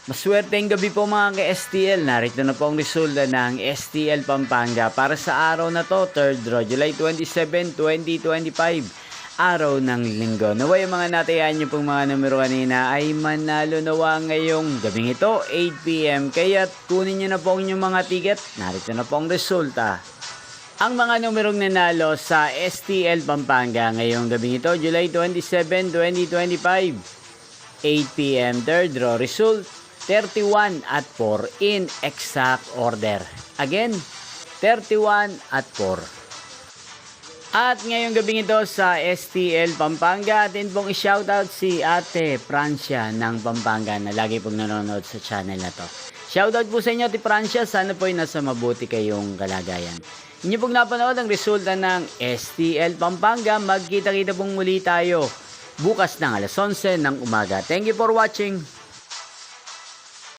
Maswerteng gabi po mga ka-STL. Narito na po ang resulta ng STL Pampanga para sa araw na to, 3rd draw, July 27, 2025. Araw ng linggo. Naway mga natayan nyo pong mga numero kanina ay manalo nawa ngayong gabing ito, 8 PM. Kaya kunin nyo na po ang inyong mga ticket. Narito na po ang resulta. Ang mga numerong nanalo sa STL Pampanga ngayong gabing ito, July 27, 2025. 8 PM, 3rd draw, result 31 at 4 in exact order. Again, 31 at 4. At ngayong gabing ito sa STL Pampanga, atin pong i-shoutout si Ate Francia ng Pampanga na lagi pong nanonood sa channel na to. Shoutout po sa inyo, Ate Francia. Sana po ay nasa mabuti kayong kalagayan. Inyo pong napanood ang resulta ng STL Pampanga. Magkita-kita pong muli tayo bukas ng alas 11 ng umaga. Thank you for watching.